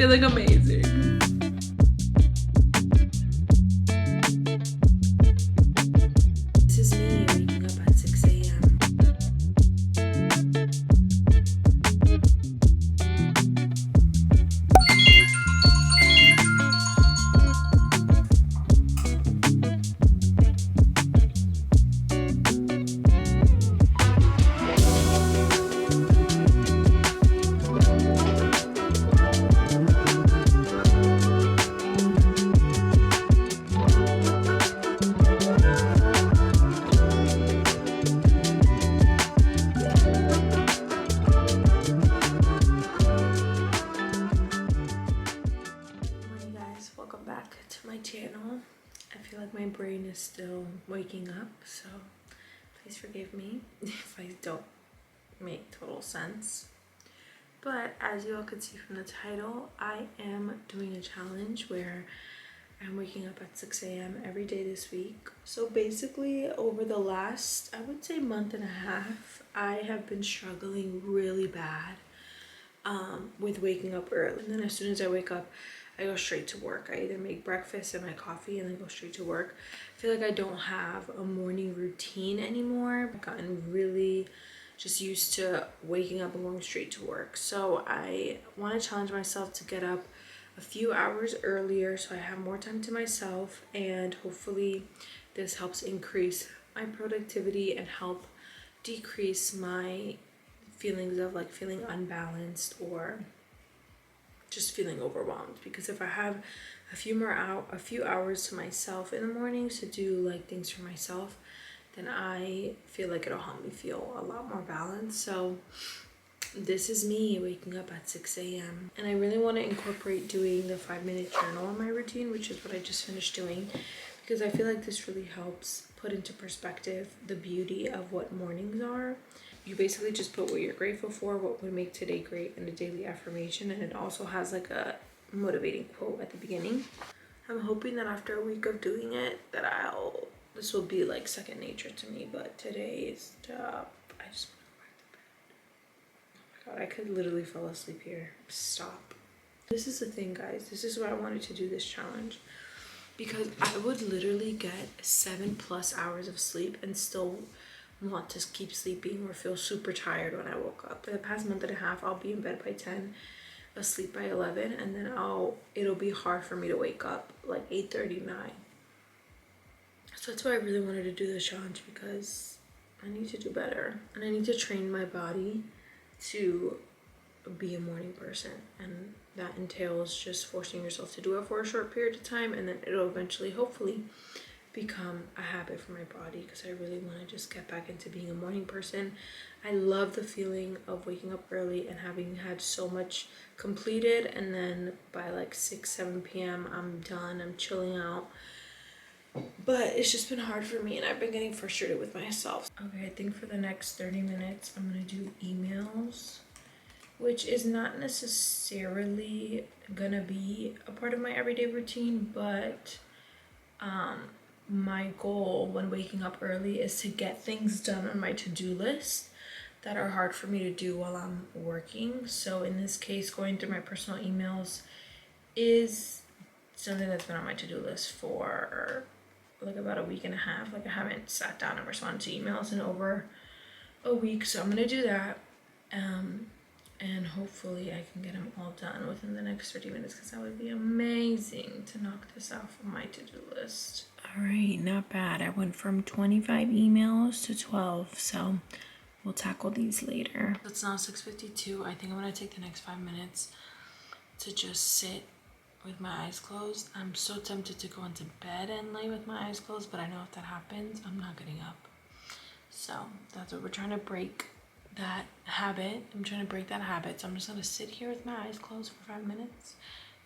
feeling amazing. This is me waking up at 6 a.m. Welcome back to my channel. I feel like my brain is still waking up, so please forgive me if I don't make total sense. But as you all can see from the title, I am doing a challenge where I'm waking up at 6 a.m. every day this week. So basically over the last, I would say, month and a half, I have been struggling really bad with waking up early. And then as soon as I wake up, I go straight to work. I either make breakfast and my coffee and then go straight to work. I feel like I don't have a morning routine anymore. I've gotten really just used to waking up and going straight to work. So I want to challenge myself to get up a few hours earlier so I have more time to myself, and hopefully this helps increase my productivity and help decrease my feelings of like feeling unbalanced or just feeling overwhelmed. Because if I have a few hours to myself in the mornings to do like things for myself, then I feel like it'll help me feel a lot more balanced. So this is me waking up at 6 a.m. and I really want to incorporate doing the 5-minute journal in my routine, which is what I just finished doing, because I feel like this really helps put into perspective the beauty of what mornings are. You basically just put what you're grateful for, what would make today great, and a daily affirmation, and it also has like a motivating quote at the beginning. I'm hoping that after a week of doing it that this will be like second nature to me, but today is I just want to go back to bed. Oh my god, I could literally fall asleep here. Stop. This is the thing, guys. This is why I wanted to do this challenge, because I would literally get 7+ hours of sleep and still want to keep sleeping or feel super tired when I woke up. For the past month and a half, I'll be in bed by 10, asleep by 11, and then it'll be hard for me to wake up like 8:39. So that's why I really wanted to do this challenge, because I need to do better and I need to train my body to be a morning person, and that entails just forcing yourself to do it for a short period of time, and then it'll eventually hopefully become a habit for my body, because I really want to just get back into being a morning person. I love the feeling of waking up early and having had so much completed, and then by like 6-7 p.m. I'm done, I'm chilling out. But it's just been hard for me and I've been getting frustrated with myself. Okay, I think for the next 30 minutes I'm gonna do emails, which is not necessarily gonna be a part of my everyday routine, but my goal when waking up early is to get things done on my to-do list that are hard for me to do while I'm working. So in this case, going through my personal emails is something that's been on my to-do list for like about a week and a half. Like I haven't sat down and responded to emails in over a week, so I'm gonna do that, and hopefully I can get them all done within the next 30 minutes, because that would be amazing to knock this out from my to-do list. All right, not bad. I went from 25 emails to 12, so we'll tackle these later. It's now 6:52. I think I'm gonna take the next 5 minutes to just sit with my eyes closed. I'm so tempted to go into bed and lay with my eyes closed, but I know if that happens, I'm not getting up. So that's what we're trying to break, that habit. I'm trying to break that habit. So I'm just gonna sit here with my eyes closed for 5 minutes,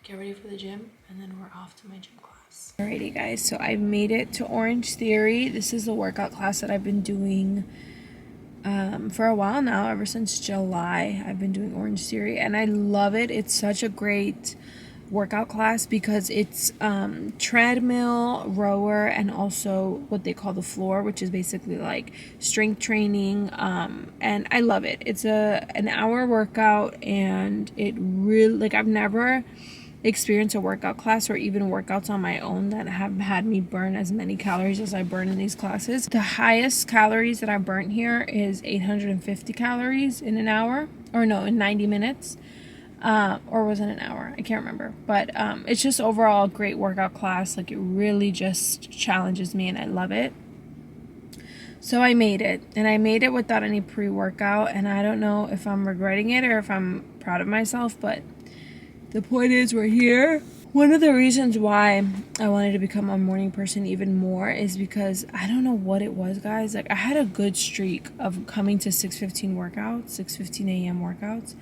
get ready for the gym, and then we're off to my gym class. Alrighty guys, so I've made it to Orange Theory. This is the workout class that I've been doing for a while now. Ever since July I've been doing Orange Theory and I love it. It's such a great workout class because it's treadmill, rower, and also what they call the floor, which is basically like strength training. And I love it. It's an hour workout, and it really, like, I've never experienced a workout class or even workouts on my own that have had me burn as many calories as I burn in these classes. The highest calories that I burnt here is 850 calories in an hour, or no, in 90 minutes. Or was it an hour? I can't remember. But it's just overall a great workout class. Like, it really just challenges me, and I love it. So I made it, and I made it without any pre-workout, and I don't know if I'm regretting it or if I'm proud of myself, but the point is, we're here. One of the reasons why I wanted to become a morning person even more is because I don't know what it was, guys. Like, I had a good streak of coming to 6:15 workouts, 6:15 a.m. workouts.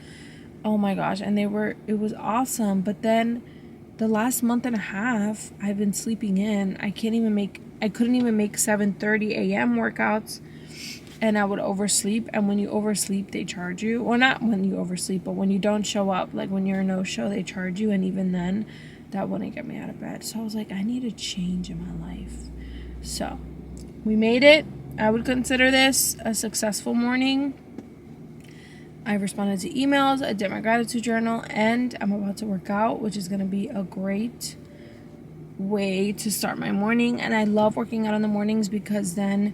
Oh my gosh, and it was awesome. But then the last month and a half, I've been sleeping in. I couldn't even make 7:30 a.m. workouts, and I would oversleep. And when you oversleep, they charge you. Well, not when you oversleep, but when you don't show up, like when you're a no-show, they charge you. And even then, that wouldn't get me out of bed. So I was like, I need a change in my life. So we made it. I would consider this a successful morning. I responded to emails, I did my gratitude journal, and I'm about to work out, which is going to be a great way to start my morning. And I love working out in the mornings because then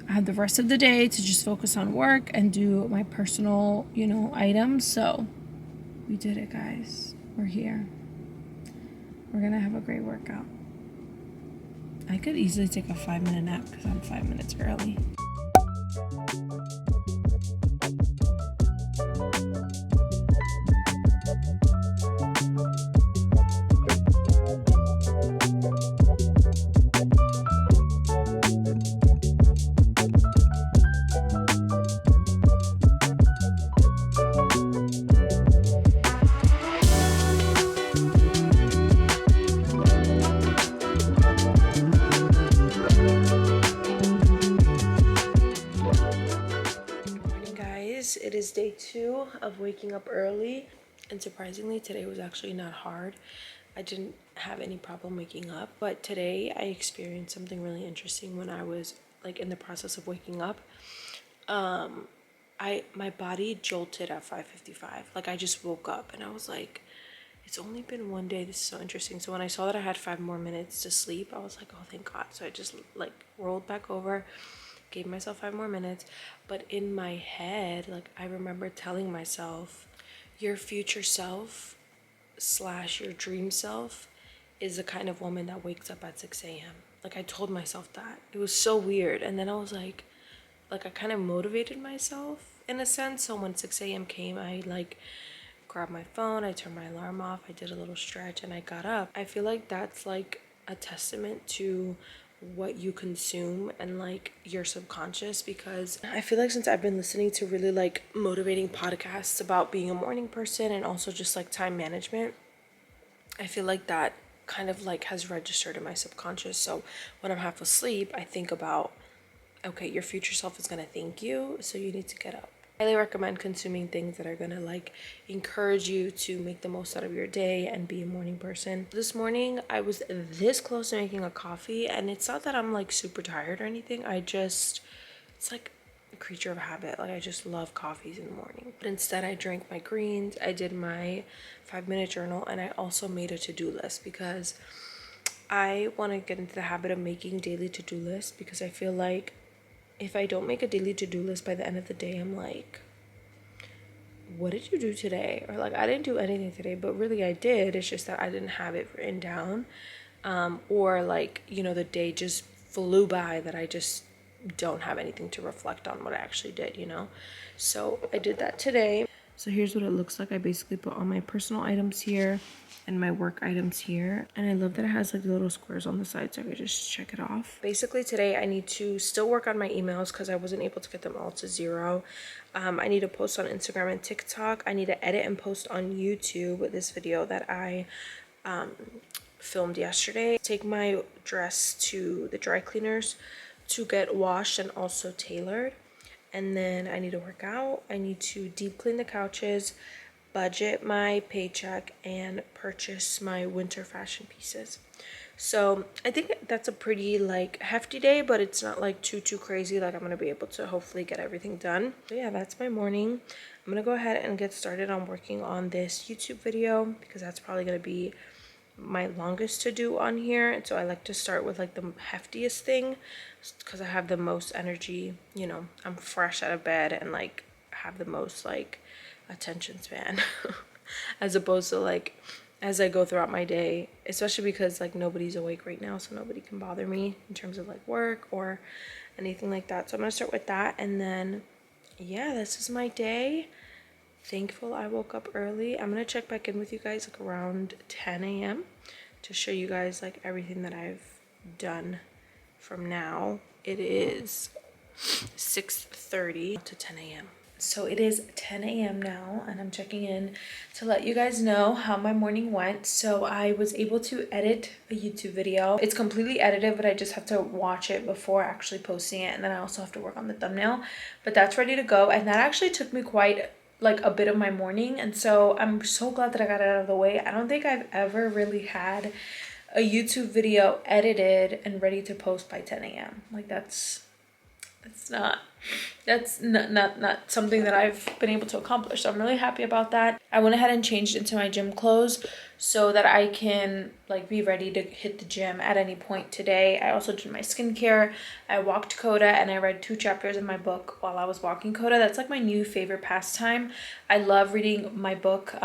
I have the rest of the day to just focus on work and do my personal, items. So we did it, guys. We're here. We're going to have a great workout. I could easily take a 5-minute nap because I'm 5 minutes early. It is day 2 of waking up early, and surprisingly today was actually not hard. I didn't have any problem waking up, but today I experienced something really interesting when I was like in the process of waking up. My body jolted at 5:55. Like, I just woke up and I was like, it's only been one day. This is so interesting. So when I saw that I had 5 more minutes to sleep, I was like, oh, thank God. So I just like rolled back over, gave myself 5 more minutes. But in my head, like, I remember telling myself, your future self / your dream self is the kind of woman that wakes up at 6 a.m. Like, I told myself that. It was so weird. And then I was like I kind of motivated myself in a sense. So when 6 a.m. came, I like grabbed my phone, I turned my alarm off, I did a little stretch, and I got up. I feel like that's like a testament to what you consume and like your subconscious, because I feel like since I've been listening to really like motivating podcasts about being a morning person and also just like time management, I feel like that kind of like has registered in my subconscious. So when I'm half asleep, I think about, okay, your future self is gonna thank you, so you need to get up. I highly recommend consuming things that are gonna like encourage you to make the most out of your day and be a morning person. This morning I was this close to making a coffee, and it's not that I'm like super tired or anything. It's like a creature of habit. Like, I just love coffees in the morning. But instead I drank my greens, I did my 5-minute journal, and I also made a to-do list because I want to get into the habit of making daily to-do lists, because I feel like if I don't make a daily to-do list by the end of the day, I'm like, what did you do today? Or like, I didn't do anything today, but really I did. It's just that I didn't have it written down. Or like, the day just flew by that I just don't have anything to reflect on what I actually did, So I did that today. So here's what it looks like. I basically put all my personal items here and my work items here, and I love that it has like the little squares on the side so I could just check it off. Basically today I need to still work on my emails because I wasn't able to get them all to 0. I need to post on Instagram and TikTok. I need to edit and post on YouTube this video that I filmed yesterday. Take my dress to the dry cleaners to get washed and also tailored. And then I need to work out. I need to deep clean the couches. budget my paycheck and purchase my winter fashion pieces. So I think that's a pretty like hefty day, but it's not like too crazy. Like I'm gonna be able to hopefully get everything done. So yeah, that's my morning. I'm gonna go ahead and get started on working on this YouTube video because that's probably gonna be my longest to do on here. And so I like to start with like the heftiest thing because I have the most energy, you know, I'm fresh out of bed and like have the most like attention span as opposed to like as I go throughout my day, especially because like nobody's awake right now, so nobody can bother me in terms of like work or anything like that. So I'm gonna start with that, and then yeah, this is my day. Thankful I woke up early. I'm gonna check back in with you guys like around 10 a.m. to show you guys like everything that I've done from now. It is 6:30 to 10 a.m. So it is 10 a.m. now, and I'm checking in to let you guys know how my morning went. So I was able to edit a YouTube video. It's completely edited, but I just have to watch it before actually posting it, and then I also have to work on the thumbnail. But that's ready to go, and that actually took me quite like a bit of my morning, and so I'm so glad that I got it out of the way. I don't think I've ever really had a YouTube video edited and ready to post by 10 a.m. Like that's not something that I've been able to accomplish. So I'm really happy about that. I went ahead and changed into my gym clothes so that I can like be ready to hit the gym at any point today. I also did my skincare. I walked Coda and I read 2 chapters of my book while I was walking Coda. That's like my new favorite pastime. I love reading my book.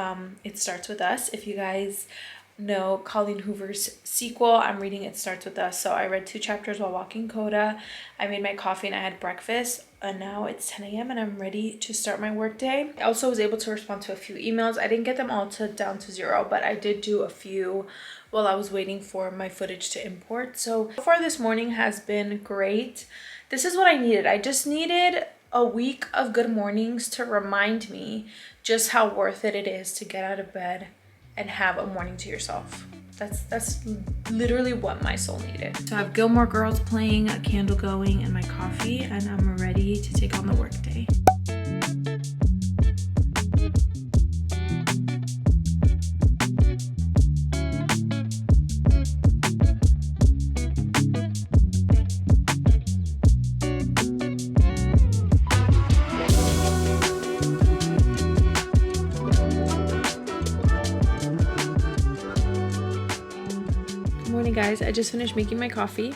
It Starts With Us. If you guys know Colleen Hoover's sequel, I'm reading It Starts With Us. So I read 2 chapters while walking Coda. I made my coffee and I had breakfast, and now it's 10 a.m. and I'm ready to start my work day. I also was able to respond to a few emails. I didn't get them all down to 0, but I did do a few while I was waiting for my footage to import. So far this morning has been great. This is what I needed. I just needed a week of good mornings to remind me just how worth it is to get out of bed and have a morning to yourself. That's literally what my soul needed. So I have Gilmore Girls playing, a candle going, and my coffee, and I'm ready to take on the workday. Guys, I just finished making my coffee,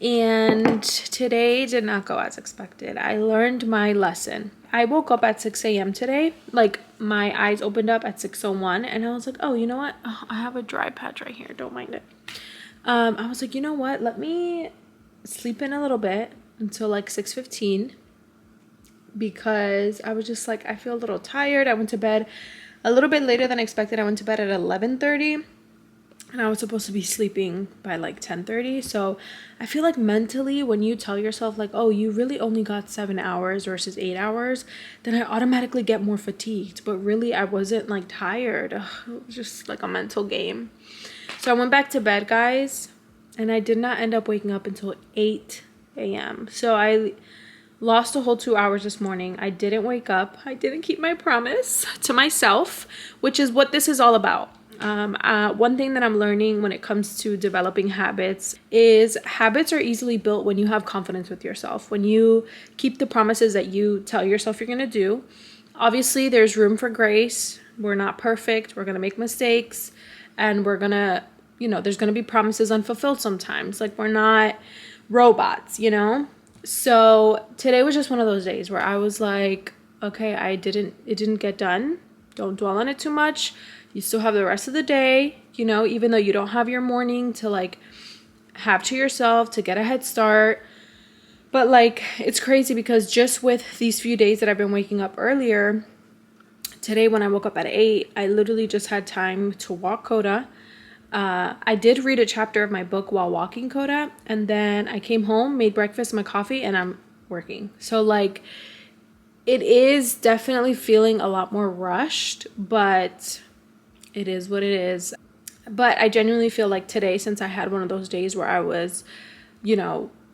and today did not go as expected. I learned my lesson. I woke up at 6 a.m. today. Like my eyes opened up at 6:01, and I was like, oh, you know what? Oh, I have a dry patch right here. Don't mind it. I was like, you know what? Let me sleep in a little bit until like 6:15 because I was just like, I feel a little tired. I went to bed a little bit later than expected. I went to bed at 11:30. And I was supposed to be sleeping by like 10:30. So I feel like mentally when you tell yourself like, oh, you really only got 7 hours versus 8 hours, then I automatically get more fatigued. But really I wasn't like tired. Ugh, it was just like a mental game. So I went back to bed, guys, and I did not end up waking up until 8 a.m. So I lost a whole 2 hours this morning. I didn't wake up. I didn't keep my promise to myself, which is what this is all about. One thing that I'm learning when it comes to developing habits is habits are easily built when you have confidence with yourself, when you keep the promises that you tell yourself you're going to do. Obviously, there's room for grace. We're not perfect. We're going to make mistakes, and we're going to, there's going to be promises unfulfilled sometimes. Like, we're not robots, So today was just one of those days where I was like, okay, it didn't get done. Don't dwell on it too much. You still have the rest of the day, even though you don't have your morning to like have to yourself to get a head start. But like, it's crazy because just with these few days that I've been waking up earlier, today when I woke up at 8, I literally just had time to walk Coda. I did read a chapter of my book while walking Coda, and then I came home, made breakfast, my coffee, and I'm working. So like, it is definitely feeling a lot more rushed, but it is what it is. But I genuinely feel like today, since I had one of those days where I was,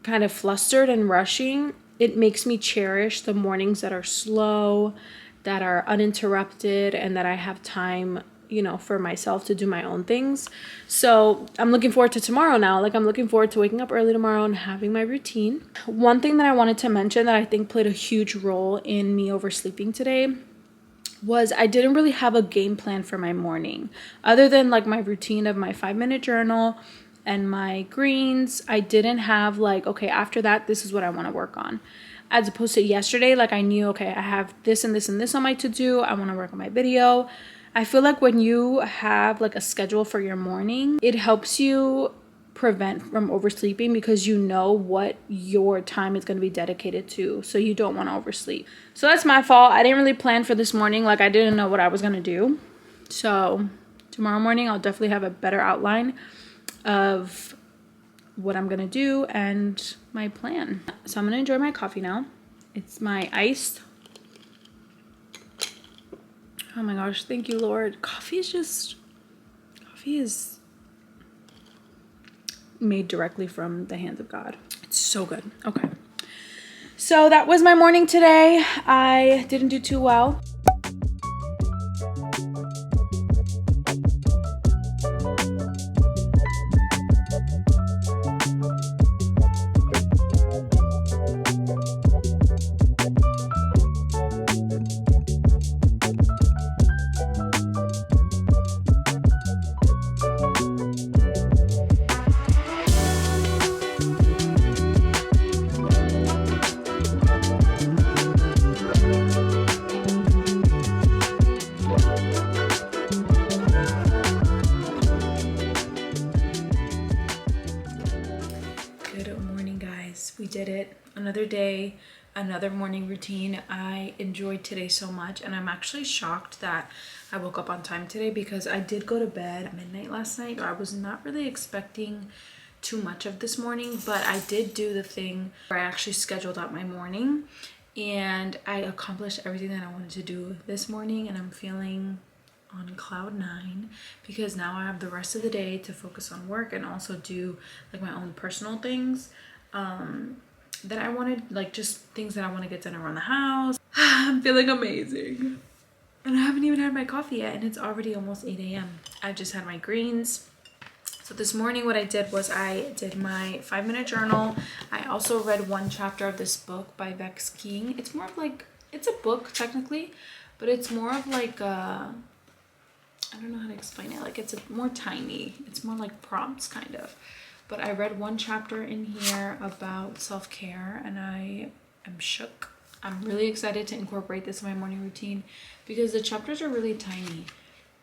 kind of flustered and rushing, it makes me cherish the mornings that are slow that are uninterrupted and that I have time, you know, for myself to do my own things. So I'm looking forward to tomorrow now. Like, I'm looking forward to waking up early tomorrow and having my routine. One thing that I wanted to mention that I think played a huge role in me oversleeping today was I didn't really have a game plan for my morning. Other than like my routine of my 5-minute journal and my greens, I didn't have like, okay, after that, this is what I want to work on. As opposed to yesterday, like I knew, okay, I have this and this and this on my to-do. I want to work on my video. I feel like when you have like a schedule for your morning, it helps you prevent from oversleeping because you know what your time is going to be dedicated to, so you don't want to oversleep. So that's my fault. I didn't really plan for this morning. Like, I didn't know what I was going to do. So tomorrow morning I'll definitely have a better outline of what I'm going to do and my plan. So I'm going to enjoy my coffee now. It's my iced. Oh my gosh, thank you, Lord. Coffee is made directly from the hands of God. It's so good. Okay. So that was my morning today. I didn't do too well. We did it. Another day, another morning routine. I enjoyed today so much, and I'm actually shocked that I woke up on time today because I did go to bed at midnight last night. I was not really expecting too much of this morning, but I did do the thing where I actually scheduled out my morning and I accomplished everything that I wanted to do this morning, and I'm feeling on cloud 9 because now I have the rest of the day to focus on work and also do like my own personal things that I wanted, like just things that I want to get done around the house. I'm feeling amazing. And I haven't even had my coffee yet, and it's already almost 8 a.m. I just had my greens. So this morning what I did was I did my 5-minute journal. I also read one chapter of this book by Vex King. It's more of like, it's a book technically, but it's more of like I don't know how to explain it. Like, it's more tiny. It's more like prompts kind of. But I read one chapter in here about self-care, and I am shook. I'm really excited to incorporate this in my morning routine because the chapters are really tiny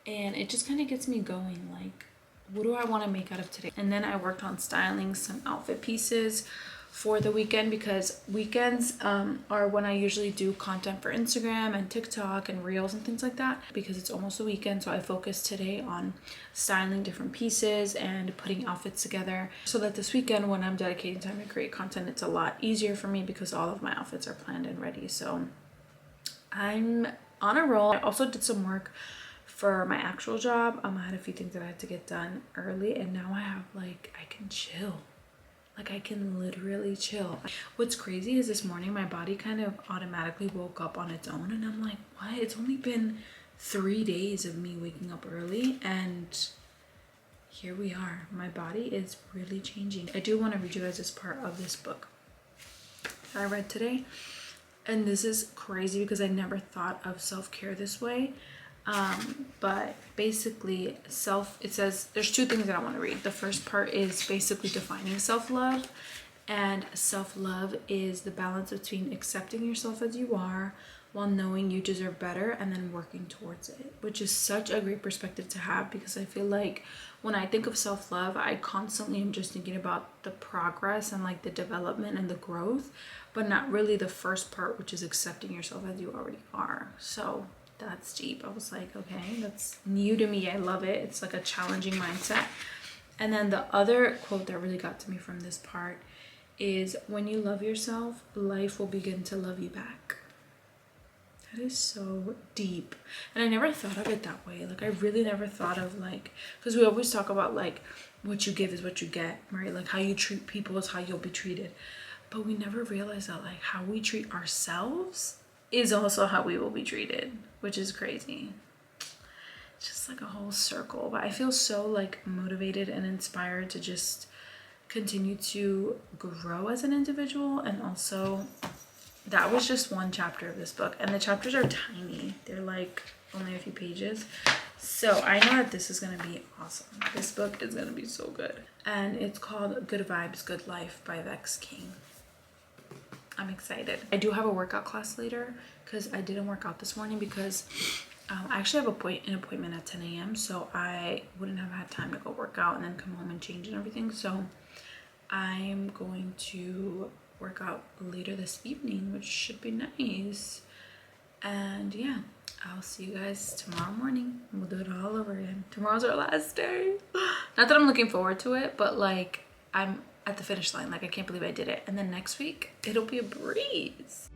and it just kind of gets me going. Like, what do I want to make out of today? And then I worked on styling some outfit pieces for the weekend because weekends are when I usually do content for Instagram and TikTok and Reels and things like that, because it's almost the weekend. So I focused today on styling different pieces and putting outfits together so that this weekend when I'm dedicating time to create content, it's a lot easier for me because all of my outfits are planned and ready. So I'm on a roll. I also did some work for my actual job. I had a few things that I had to get done early, and now I have like, I can chill. Like, I can literally chill. What's crazy is this morning my body kind of automatically woke up on its own, and I'm like, what? It's only been 3 days of me waking up early, and here we are. My body is really changing. I do want to read you guys this part of this book that I read today, and this is crazy because I never thought of self-care this way. But basically it says there's 2 things that I want to read. The first part is basically defining self-love, and self-love is the balance between accepting yourself as you are while knowing you deserve better and then working towards it, which is such a great perspective to have because I feel like when I think of self-love, I constantly am just thinking about the progress and like the development and the growth, but not really the first part, which is accepting yourself as you already are. So that's deep. I was like, okay, that's new to me. I love it. It's like a challenging mindset. And then the other quote that really got to me from this part is, when you love yourself, life will begin to love you back. That is so deep. And I never thought of it that way. Like, I really never thought of like, because we always talk about like what you give is what you get, right? Like, how you treat people is how you'll be treated. But we never realize that like how we treat ourselves is also how we will be treated, which is crazy. It's just like a whole circle. But I feel so like motivated and inspired to just continue to grow as an individual. And also, that was just one chapter of this book, and the chapters are tiny. They're like only a few pages. So I know that this is gonna be awesome. This book is gonna be so good. And it's called Good Vibes, Good Life by Vex King. I'm excited. I do have a workout class later because I didn't work out this morning because I actually have an appointment at 10 a.m. So I wouldn't have had time to go work out and then come home and change and everything. So I'm going to work out later this evening, which should be nice. And yeah, I'll see you guys tomorrow morning. We'll do it all over again. Tomorrow's our last day. Not that I'm looking forward to it, but like I'm at the finish line. Like I can't believe I did it. And then next week, it'll be a breeze.